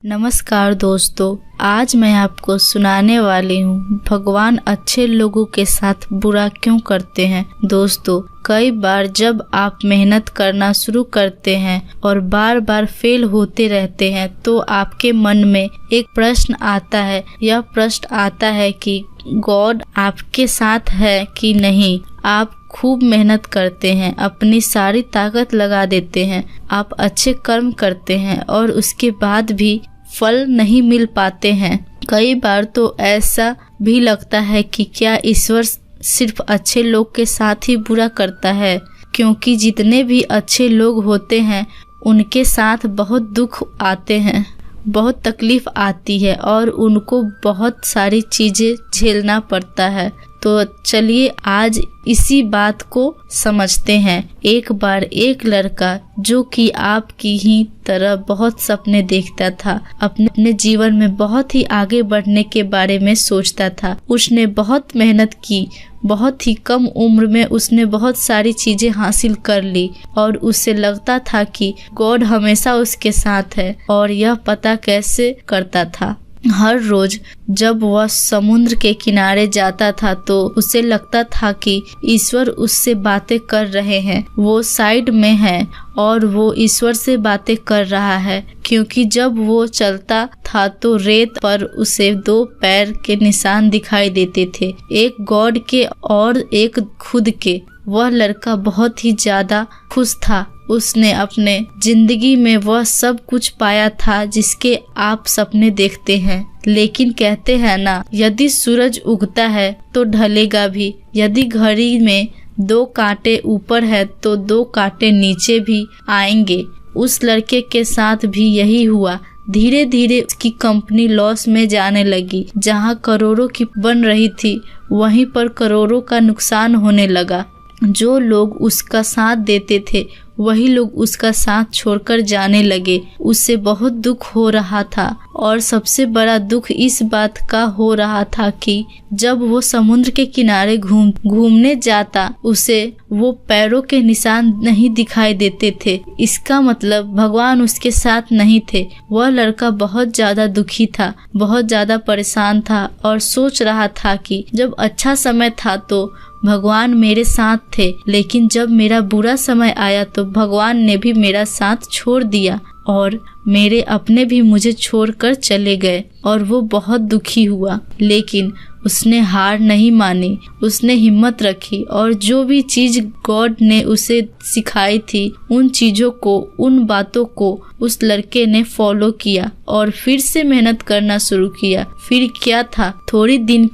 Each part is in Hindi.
नमस्कार दोस्तों, आज मैं आपको सुनाने वाली हूँ भगवान अच्छे लोगों के साथ बुरा क्यों करते हैं। दोस्तों, कई बार जब आप मेहनत करना शुरू करते हैं और बार बार फेल होते रहते हैं तो आपके मन में एक प्रश्न आता है। यह प्रश्न आता है कि गॉड आपके साथ है कि नहीं। आप खूब मेहनत करते हैं, अपनी सारी ताकत लगा देते हैं, आप अच्छे कर्म करते हैं और उसके बाद भी फल नहीं मिल पाते हैं। कई बार तो ऐसा भी लगता है कि क्या ईश्वर सिर्फ अच्छे लोग के साथ ही बुरा करता है, क्योंकि जितने भी अच्छे लोग होते हैं उनके साथ बहुत दुख आते हैं, बहुत तकलीफ आती है और उनको बहुत सारी चीजें झेलना पड़ता है। तो चलिए आज इसी बात को समझते हैं। एक बार एक लड़का जो कि आपकी ही तरह बहुत सपने देखता था, अपने जीवन में बहुत ही आगे बढ़ने के बारे में सोचता था। उसने बहुत मेहनत की, बहुत ही कम उम्र में उसने बहुत सारी चीजें हासिल कर ली और उसे लगता था कि गॉड हमेशा उसके साथ है। और यह पता कैसे करता था? हर रोज जब वह समुद्र के किनारे जाता था तो उसे लगता था कि ईश्वर उससे बातें कर रहे हैं, वो साइड में है और वो ईश्वर से बातें कर रहा है। क्योंकि जब वो चलता था तो रेत पर उसे 2 पैर के निशान दिखाई देते थे, एक गॉड के और एक खुद के। वह लड़का बहुत ही ज्यादा खुश था। उसने अपने जिंदगी में वह सब कुछ पाया था जिसके आप सपने देखते हैं। लेकिन कहते हैं ना, यदि सूरज उगता है तो ढलेगा भी। यदि घड़ी में 2 कांटे ऊपर है तो 2 कांटे नीचे भी आएंगे। उस लड़के के साथ भी यही हुआ। धीरे धीरे उसकी कंपनी लॉस में जाने लगी। जहां करोड़ों की बन रही थी वहीं पर करोड़ों का नुकसान होने लगा। जो लोग उसका साथ देते थे वही लोग उसका साथ छोड़कर जाने लगे। उसे बहुत दुख हो रहा था और सबसे बड़ा दुख इस बात का हो रहा था कि जब वो समुद्र के किनारे घूमने जाता उसे वो पैरों के निशान नहीं दिखाई देते थे। इसका मतलब भगवान उसके साथ नहीं थे। वह लड़का बहुत ज्यादा दुखी था, बहुत ज्यादा परेशान था और सोच रहा था कि जब अच्छा समय था तो भगवान मेरे साथ थे, लेकिन जब मेरा बुरा समय आया तो भगवान ने भी मेरा साथ छोड़ दिया और मेरे अपने भी मुझे छोड़कर चले गए। और वो बहुत दुखी हुआ, लेकिन उसने हार नहीं मानी, उसने हिम्मत रखी और जो भी चीज गॉड ने उसे सिखाई थी उन चीजों को, उन बातों को उस लड़के ने फॉलो किया और फिर से मेहनत करना शुरू किया। फिर क्या था, थोड़ी दिन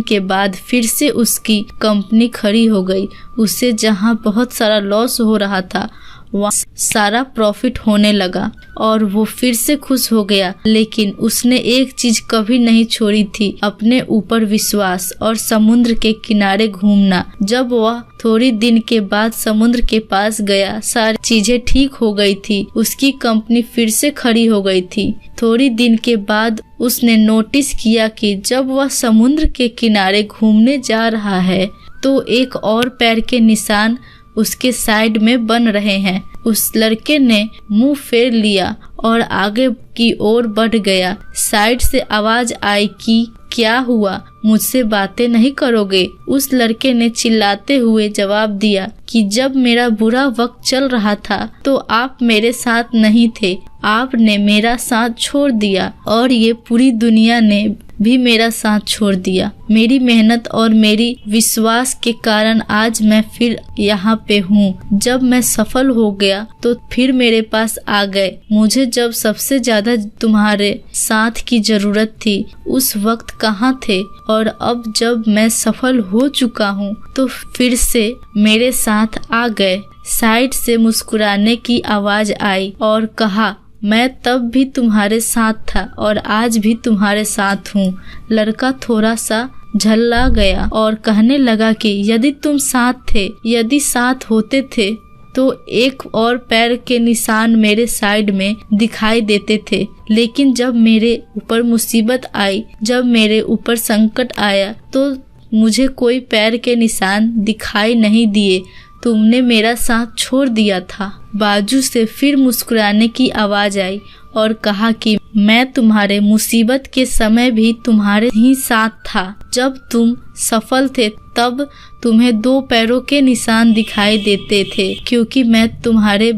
के बाद फिर से उसकी कंपनी खड़ी हो गई। उसे जहां बहुत सारा लॉस हो रहा था वहाँ सारा प्रॉफिट होने लगा और वो फिर से खुश हो गया। लेकिन उसने एक चीज कभी नहीं छोड़ी थी, अपने ऊपर विश्वास और समुद्र के किनारे घूमना। जब वह थोड़ी दिन के बाद समुद्र के पास गया, सारी चीजें ठीक हो गई थी, उसकी कंपनी फिर से खड़ी हो गई थी। थोड़ी दिन के बाद उसने नोटिस किया कि जब वह समुद्र के किनारे घूमने जा रहा है तो एक और पैर के निशान उसके साइड में बन रहे हैं। उस लड़के ने मुंह फेर लिया और आगे की ओर बढ़ गया। साइड से आवाज आई कि क्या हुआ, मुझसे बातें नहीं करोगे? उस लड़के ने चिल्लाते हुए जवाब दिया कि जब मेरा बुरा वक्त चल रहा था तो आप मेरे साथ नहीं थे, आपने मेरा साथ छोड़ दिया और ये पूरी दुनिया ने भी मेरा साथ छोड़ दिया। मेरी मेहनत और मेरी विश्वास के कारण आज मैं फिर यहाँ पे हूँ। जब मैं सफल हो गया तो फिर मेरे पास आ गए। मुझे जब सबसे ज्यादा तुम्हारे साथ की जरूरत थी उस वक्त कहाँ थे, और अब जब मैं सफल हो चुका हूँ तो फिर से मेरे साथ आ गए। साइड से मुस्कुराने की आवाज आई और कहा, मैं तब भी तुम्हारे साथ था और आज भी तुम्हारे साथ हूँ। लड़का थोड़ा सा झल्ला गया और कहने लगा कि यदि तुम साथ थे, यदि साथ होते थे तो एक और पैर के निशान मेरे साइड में दिखाई देते थे। लेकिन जब मेरे ऊपर मुसीबत आई, जब मेरे ऊपर संकट आया तो मुझे कोई पैर के निशान दिखाई नहीं दिए। तुमने मेरा साथ छोड़ दिया था। बाजू से फिर मुस्कुराने की आवाज आई और कहा कि मैं तुम्हारे मुसीबत के समय भी तुम्हारे ही साथ था। जब तुम सफल थे तब तुम्हें 2 पैरों के निशान दिखाई देते थे, क्योंकि मैं तुम्हारे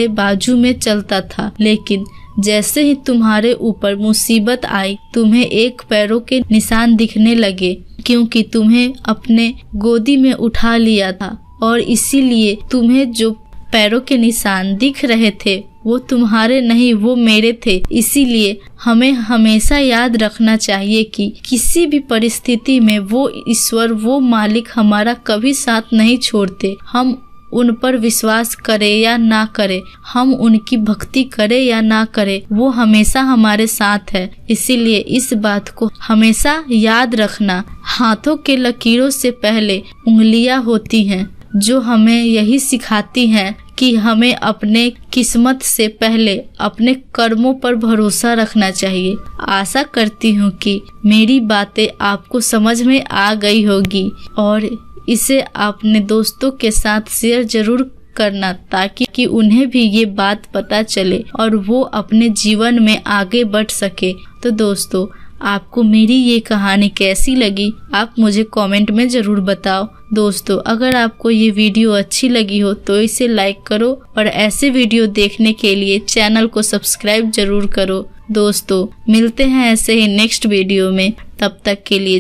बाजू में चलता था। लेकिन जैसे ही तुम्हारे ऊपर मुसीबत आई, तुम्हें 1 पैरों के निशान दिखने लगे, क्योंकि तुम्हें अपने गोदी में उठा लिया था और इसीलिए तुम्हें जो पैरों के निशान दिख रहे थे वो तुम्हारे नहीं, वो मेरे थे। इसीलिए हमें हमेशा याद रखना चाहिए कि किसी भी परिस्थिति में वो ईश्वर, वो मालिक हमारा कभी साथ नहीं छोड़ते। हम उन पर विश्वास करें या ना करें, हम उनकी भक्ति करें या ना करें, वो हमेशा हमारे साथ है। इसीलिए इस बात को हमेशा याद रखना। हाथों के लकीरों से पहले उंगलियां होती हैं, जो हमें यही सिखाती हैं कि हमें अपने किस्मत से पहले अपने कर्मों पर भरोसा रखना चाहिए। आशा करती हूँ कि मेरी बातें आपको समझ में आ गई होगी और इसे अपने दोस्तों के साथ शेयर जरूर करना, ताकि उन्हें भी ये बात पता चले और वो अपने जीवन में आगे बढ़ सके। तो दोस्तों, आपको मेरी ये कहानी कैसी लगी, आप मुझे कमेंट में ज़रूर बताओ। दोस्तों, अगर आपको ये वीडियो अच्छी लगी हो तो इसे लाइक करो और ऐसे वीडियो देखने के लिए चैनल को सब्सक्राइब जरूर करो। दोस्तों, मिलते हैं ऐसे ही नेक्स्ट वीडियो में। तब तक के लिए